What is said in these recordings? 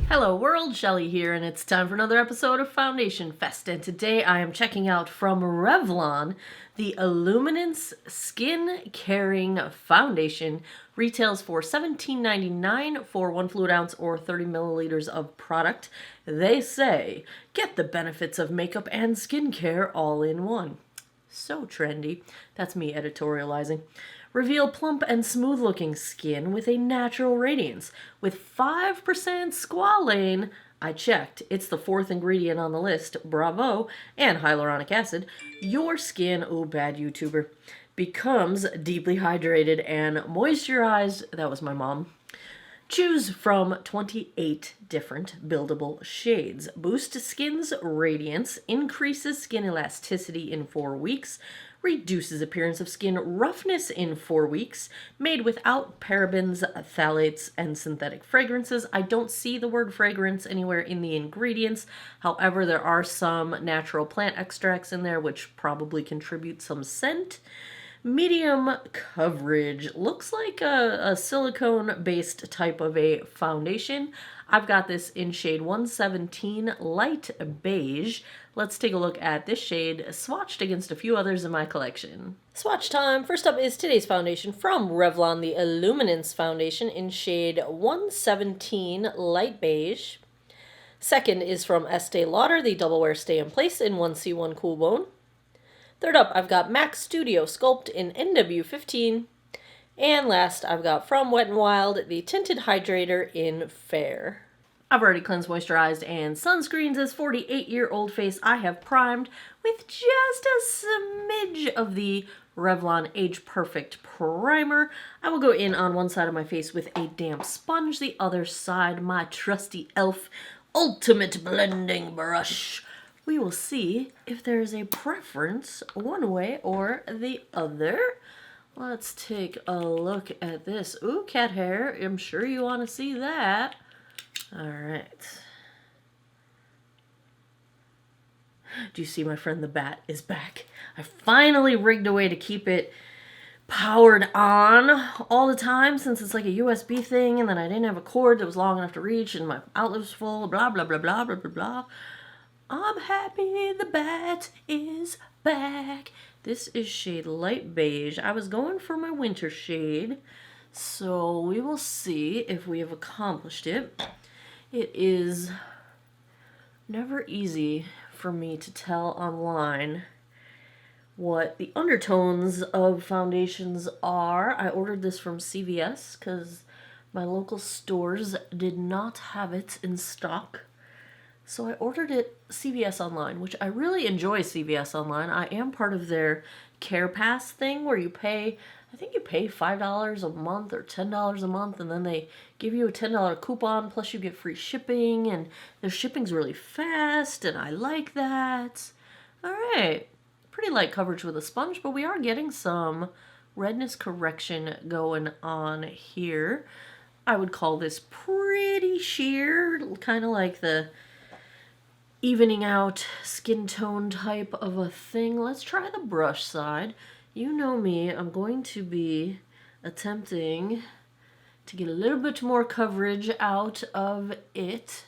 Hello world, Shelly here, and it's time for another episode of Foundation Fest. And today I am checking out from Revlon the Illuminance Skin Caring Foundation. Retails for $17.99 for 1 fluid ounce or 30 milliliters of product. They say, get the benefits of makeup and skincare all in one. So trendy. That's me editorializing. Reveal plump and smooth-looking skin with a natural radiance. With 5% squalane, I checked, it's the 4th ingredient on the list, bravo, and hyaluronic acid, your skin, oh bad YouTuber, becomes deeply hydrated and moisturized. That was my mom. Choose from 28 different buildable shades. Boost skin's radiance, increases skin elasticity in 4 weeks, reduces appearance of skin roughness in 4 weeks, made without parabens, phthalates, and synthetic fragrances. I don't see the word fragrance anywhere in the ingredients. However, there are some natural plant extracts in there which probably contribute some scent. Medium coverage. Looks like a silicone-based type of a foundation. I've got this in shade 117 Light Beige. Let's take a look at this shade, swatched against a few others in my collection. Swatch time. First up is today's foundation from Revlon, the Illuminance Foundation in shade 117 Light Beige. Second is from Estee Lauder, the Double Wear Stay in Place in 1C1 Cool Bone. Third up, I've got MAC Studio Sculpt in NW15. And last, I've got from Wet n Wild, the Tinted Hydrator in Fair. I've already cleansed, moisturized, and sunscreens this 48-year-old face. I have primed with just a smidge of the Revlon Age Perfect Primer. I will go in on one side of my face with a damp sponge, the other side my trusty e.l.f. Ultimate Blending Brush. We will see if there's a preference one way or the other. Let's take a look at this. Ooh, cat hair. I'm sure you want to see that. All right. Do you see, my friend? The bat is back. I finally rigged a way to keep it powered on all the time, since it's like a USB thing, and then I didn't have a cord that was long enough to reach, and my outlet was full, blah, blah, blah, blah, blah, blah, blah. I'm happy the bat is back. This is shade Light Beige. I was going for my winter shade, so we will see if we have accomplished it. It is never easy for me to tell online what the undertones of foundations are. I ordered this from CVS because my local stores did not have it in stock. So I ordered it CVS Online, which I really enjoy CVS Online. I am part of their Care Pass thing where you pay, I think you pay $5 a month or $10 a month, and then they give you a $10 coupon, plus you get free shipping, and their shipping's really fast, and I like that. All right, pretty light coverage with a sponge, but we are getting some redness correction going on here. I would call this pretty sheer, kind of like the evening out skin tone type of a thing. Let's try the brush side. You know me, I'm going to be attempting to get a little bit more coverage out of it.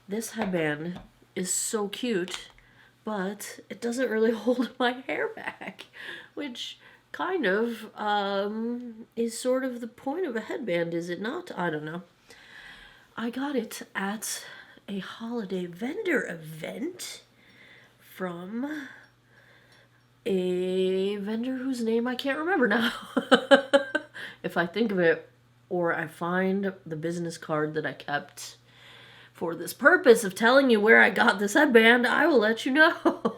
This headband is so cute, but it doesn't really hold my hair back, which kind of is sort of the point of a headband, is it not? I don't know. I got it at a holiday vendor event from a vendor whose name I can't remember now. If I think of it, or I find the business card that I kept for this purpose of telling you where I got this headband, I will let you know.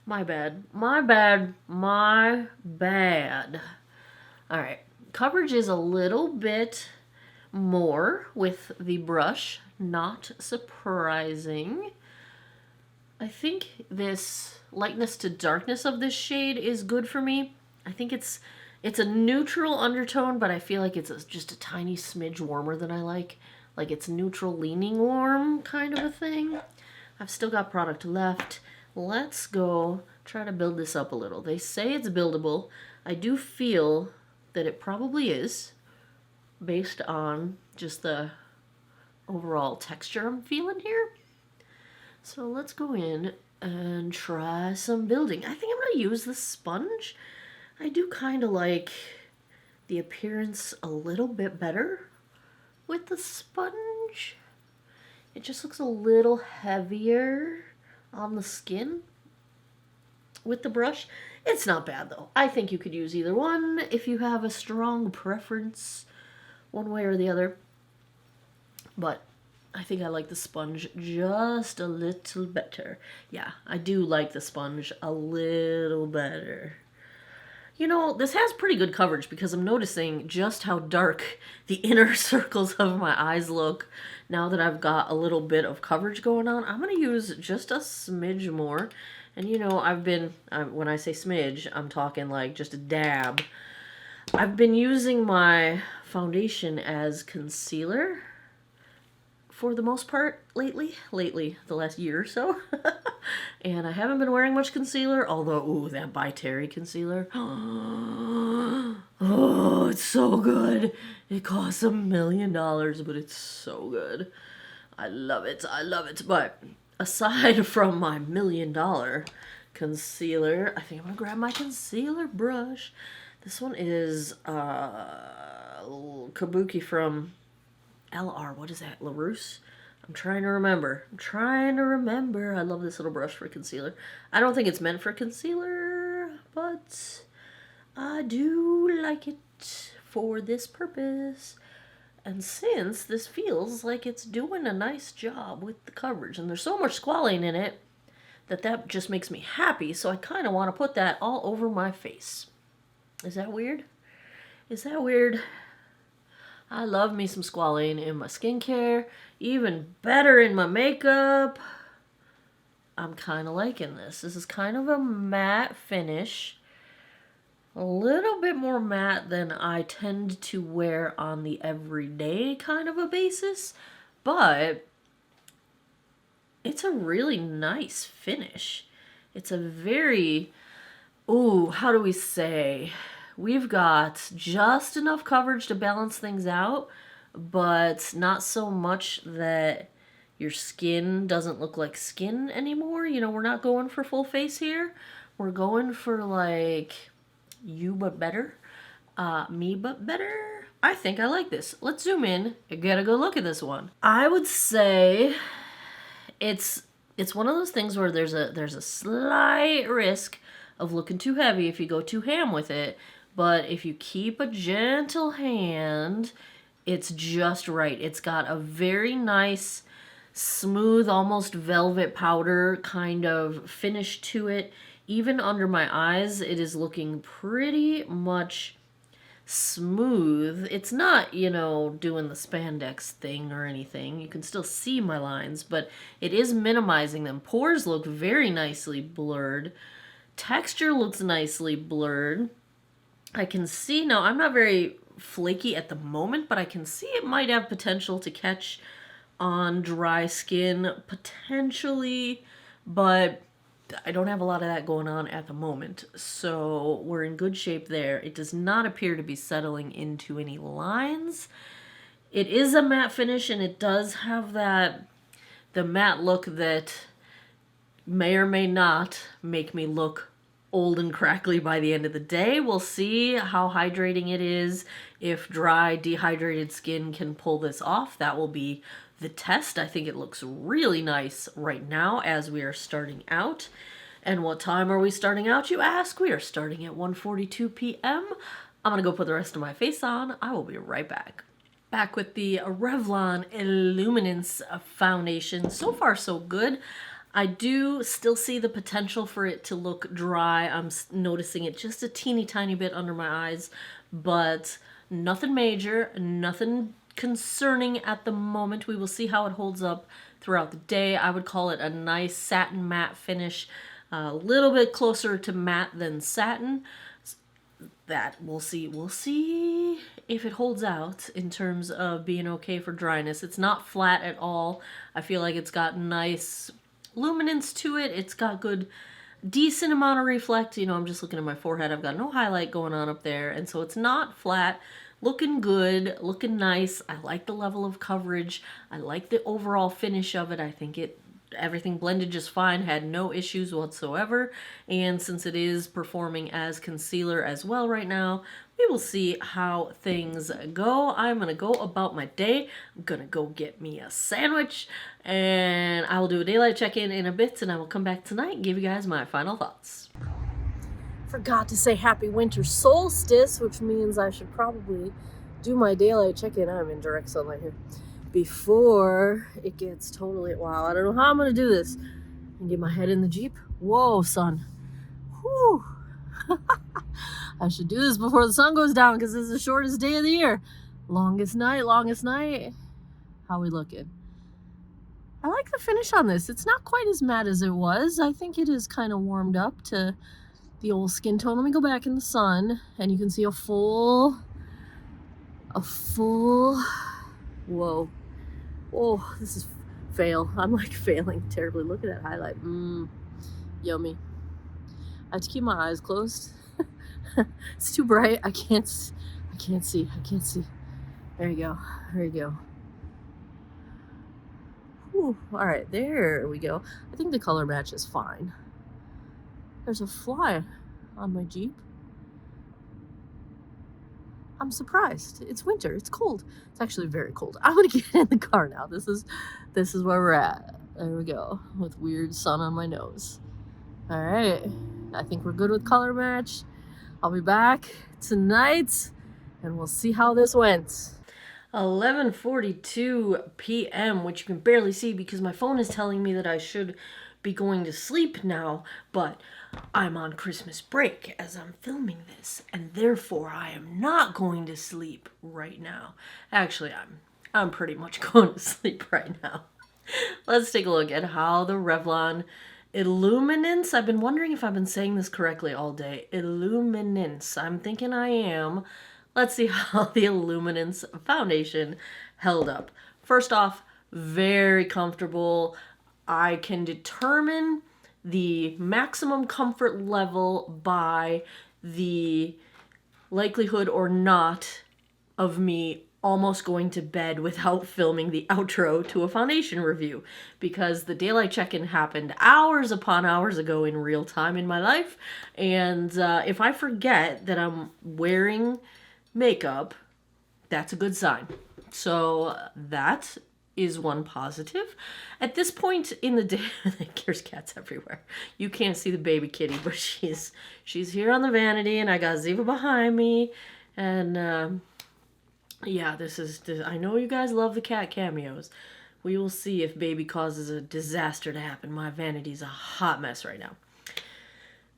My bad. My bad. My bad. All right. Coverage is a little bit more with the brush, not surprising. I think this lightness to darkness of this shade is good for me. I think it's a neutral undertone, but I feel like it's just a tiny smidge warmer than I like. Like it's neutral leaning warm kind of a thing. I've still got product left. Let's go try to build this up a little. They say it's buildable. I do feel that it probably is. based on just the overall texture I'm feeling here. So let's go in and try some building. I think I'm going to use the sponge. I do kind of like the appearance a little bit better with the sponge. It just looks a little heavier on the skin with the brush. It's not bad though. I think you could use either one if you have a strong preference one way or the other. But I think I like the sponge just a little better. Yeah, I do like the sponge a little better. You know, this has pretty good coverage because I'm noticing just how dark the inner circles of my eyes look now that I've got a little bit of coverage going on. I'm going to use just a smidge more. And you know, when I say smidge, I'm talking like just a dab. I've been using my foundation as concealer for the most part lately, the last year or so. And I haven't been wearing much concealer, although, ooh, that By Terry concealer. Oh, it's so good. It costs $1 million, but it's so good. I love it, I love it. But aside from my $1 million concealer, I think I'm gonna grab my concealer brush. This one is Kabuki from LR, what is that, LaRousse? I'm trying to remember. I love this little brush for concealer. I don't think it's meant for concealer, but I do like it for this purpose. And since this feels like it's doing a nice job with the coverage, and there's so much squalane in it, that just makes me happy, so I kind of want to put that all over my face. Is that weird? Is that weird? I love me some squalane in my skincare, even better in my makeup. I'm kind of liking this. This is kind of a matte finish. A little bit more matte than I tend to wear on the everyday kind of a basis, but it's a really nice finish. It's a very, ooh, how do we say? We've got just enough coverage to balance things out, but not so much that your skin doesn't look like skin anymore. You know, we're not going for full face here. We're going for like you but better, me but better. I think I like this. Let's zoom in and get a good look at this one. I would say it's one of those things where there's a slight risk of looking too heavy if you go too ham with it. But if you keep a gentle hand, it's just right. It's got a very nice, smooth, almost velvet powder kind of finish to it. Even under my eyes, it is looking pretty much smooth. It's not, you know, doing the spandex thing or anything. You can still see my lines, but it is minimizing them. Pores look very nicely blurred. Texture looks nicely blurred. I can see, now I'm not very flaky at the moment, but I can see it might have potential to catch on dry skin, potentially, but I don't have a lot of that going on at the moment, so we're in good shape there. It does not appear to be settling into any lines. It is a matte finish, and it does have the matte look that may or may not make me look old and crackly by the end of the day. We'll see how hydrating it is. If dry, dehydrated skin can pull this off, that will be the test. I think it looks really nice right now as we are starting out. And what time are we starting out, you ask? We are starting at 1:42 p.m. I'm going to go put the rest of my face on. I will be right back. Back with the Revlon Illuminance foundation. So far, so good. I do still see the potential for it to look dry. I'm noticing it just a teeny tiny bit under my eyes, but nothing major, nothing concerning at the moment. We will see how it holds up throughout the day. I would call it a nice satin matte finish, a little bit closer to matte than satin. That we'll see. We'll see if it holds out in terms of being okay for dryness. It's not flat at all. I feel like it's got nice luminance to it. It's got good, decent amount of reflect. You know, I'm just looking at my forehead. I've got no highlight going on up there, and so it's not flat, looking good, looking nice. I like the level of coverage. I like the overall finish of it. I think everything blended just fine, had no issues whatsoever. And since it is performing as concealer as well right now, we will see how things go. I'm going to go about my day. I'm going to go get me a sandwich, and I will do a daylight check-in in a bit, and I will come back tonight and give you guys my final thoughts. Forgot to say happy winter solstice, which means I should probably do my daylight check-in. I'm in direct sunlight here. Before it gets totally, wow, I don't know how I'm going to do this. And get my head in the Jeep. Whoa, sun. Whew. I should do this before the sun goes down because this is the shortest day of the year. Longest night, longest night. How we looking? I like the finish on this. It's not quite as matte as it was. I think it is kind of warmed up to the old skin tone. Let me go back in the sun and you can see a full, whoa. Oh, this is fail. I'm like failing terribly. Look at that highlight. Yummy. I have to keep my eyes closed. It's too bright. I can't see. There you go. There you go. Whew. All right, there we go. I think the color match is fine. There's a fly on my Jeep. I'm surprised. It's winter. It's cold. It's actually very cold. I'm gonna get in the car now. This is where we're at. There we go. With weird sun on my nose. All right. I think we're good with color match. I'll be back tonight and we'll see how this went. 11:42 p.m., which you can barely see because my phone is telling me that I should be going to sleep now, but I'm on Christmas break as I'm filming this, and therefore I am not going to sleep right now. Actually, I'm pretty much going to sleep right now. Let's take a look at how the Revlon Illuminance, I've been wondering if I've been saying this correctly all day. Illuminance. I'm thinking I am. Let's see how the Illuminance foundation held up. First off, very comfortable. I can determine the maximum comfort level by the likelihood or not of me almost going to bed without filming the outro to a foundation review, because the daylight check-in happened hours upon hours ago in real time in my life, and if I forget that I'm wearing makeup, that's a good sign. So that is one positive. At this point in the day, there's cats everywhere. You can't see the baby kitty, but she's here on the vanity, and I got Ziva behind me, and yeah, this is, I know you guys love the cat cameos. We will see if baby causes a disaster to happen. My vanity's a hot mess right now.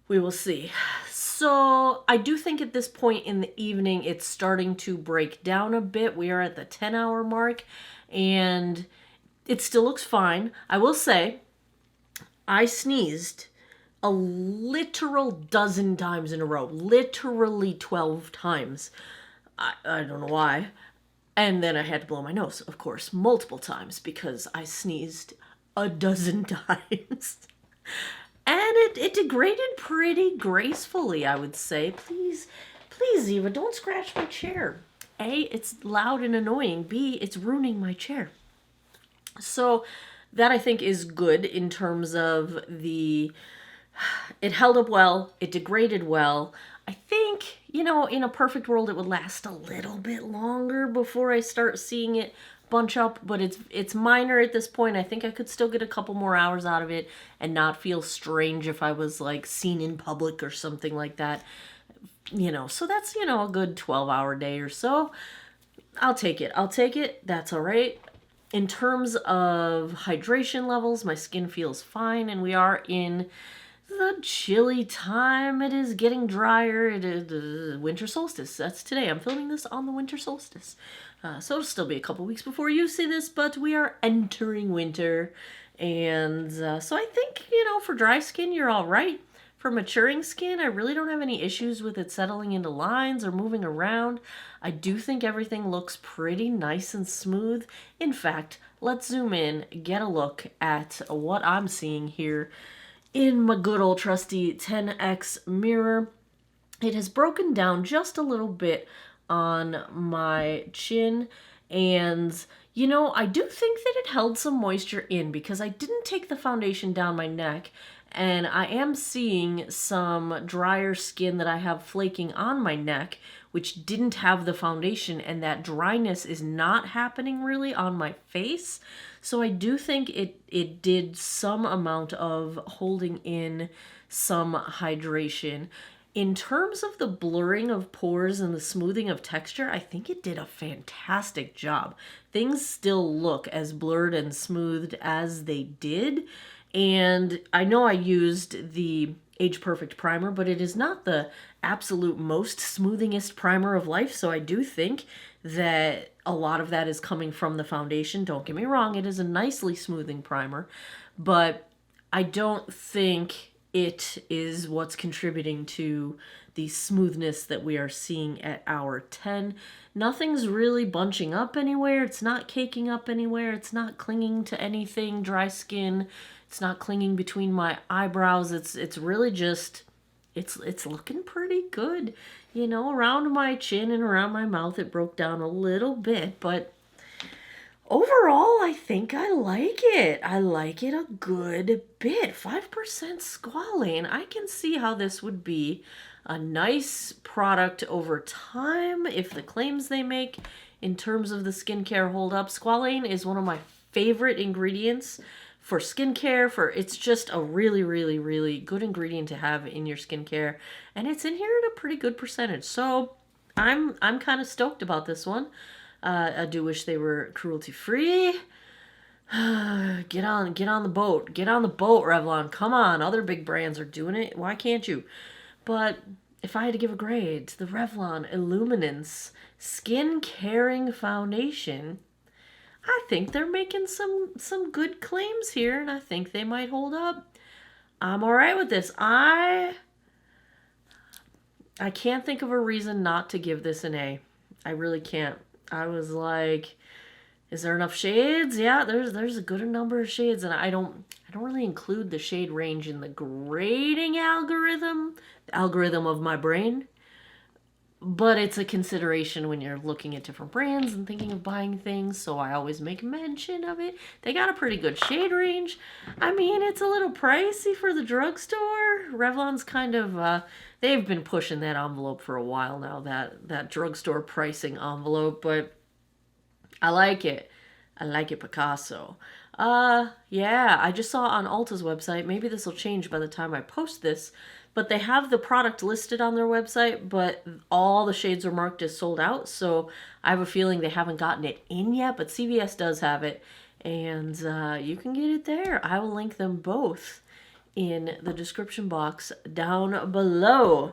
We will see. So I do think at this point in the evening, it's starting to break down a bit. We are at the 10-hour mark, and it still looks fine. I will say, I sneezed a literal dozen times in a row. Literally 12 times. I don't know why. And then I had to blow my nose, of course, multiple times because I sneezed a dozen times. And it degraded pretty gracefully, I would say. Please, Ziva, don't scratch my chair. A, it's loud and annoying. B, it's ruining my chair. So that I think is good in terms of it held up well, it degraded well. I think, in a perfect world, it would last a little bit longer before I start seeing it bunch up, but it's minor at this point. I think I could still get a couple more hours out of it and not feel strange if I was like seen in public or something like that. So that's, a good 12-hour day or so. I'll take it. That's all right. In terms of hydration levels, my skin feels fine, and we are in the chilly time. It is getting drier. It is winter solstice. That's today. I'm filming this on the winter solstice. So it'll still be a couple weeks before you see this, but we are entering winter. And so I think, for dry skin, you're all right. For maturing skin, I really don't have any issues with it settling into lines or moving around. I do think everything looks pretty nice and smooth. In fact, let's zoom in, get a look at what I'm seeing here in my good old trusty 10x mirror. It has broken down just a little bit on my chin. And, you know, I do think that it held some moisture in because I didn't take the foundation down my neck. And I am seeing some drier skin that I have flaking on my neck, which didn't have the foundation, and that dryness is not happening really on my face. So I do think it did some amount of holding in some hydration. In terms of the blurring of pores and the smoothing of texture, I think it did a fantastic job. Things still look as blurred and smoothed as they did. And I know I used the Age Perfect primer, but it is not the absolute most smoothingest primer of life. So I do think that a lot of that is coming from the foundation. Don't get me wrong, it is a nicely smoothing primer, but I don't think it is what's contributing to the smoothness that we are seeing at hour 10. Nothing's really bunching up anywhere. It's not caking up anywhere. It's not clinging to anything, dry skin. It's not clinging between my eyebrows. It's really just, it's looking pretty good. You know, around my chin and around my mouth, it broke down a little bit, but overall, I think I like it. I like it a good bit. 5% squalane. I can see how this would be a nice product over time if the claims they make in terms of the skincare hold up. Squalane is one of my favorite ingredients for skincare. It's just a really, really, really good ingredient to have in your skincare, and it's in here at a pretty good percentage. So I'm kind of stoked about this one. I do wish they were cruelty free. Get on the boat. Get on the boat, Revlon. Come on, other big brands are doing it. Why can't you? But if I had to give a grade to the Revlon Illuminance Skin Caring Foundation, I think they're making some good claims here, and I think they might hold up. I'm all right with this. I can't think of a reason not to give this an A. I really can't. I was like, is there enough shades? Yeah, there's a good number of shades, and I don't really include the shade range in the grading algorithm, the algorithm of my brain. But it's a consideration when you're looking at different brands and thinking of buying things, so I always make mention of it. They got a pretty good shade range. I mean, it's a little pricey for the drugstore. Revlon's kind of, they've been pushing that envelope for a while now, that drugstore pricing envelope, but I like it. I like it, Picasso. Yeah, I just saw on Ulta's website, maybe this will change by the time I post this, but they have the product listed on their website, but all the shades are marked as sold out, so I have a feeling they haven't gotten it in yet, but CVS does have it, and you can get it there. I will link them both in the description box down below.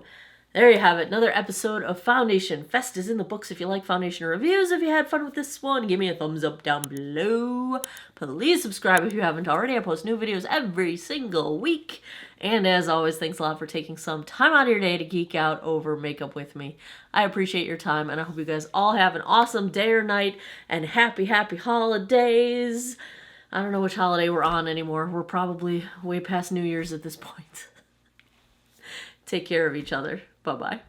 There you have it. Another episode of Foundation Fest is in the books. If you like foundation reviews, if you had fun with this one, give me a thumbs up down below. Please subscribe if you haven't already. I post new videos every single week. And as always, thanks a lot for taking some time out of your day to geek out over makeup with me. I appreciate your time, and I hope you guys all have an awesome day or night, and happy, happy holidays. I don't know which holiday we're on anymore. We're probably way past New Year's at this point. Take care of each other. Bye-bye.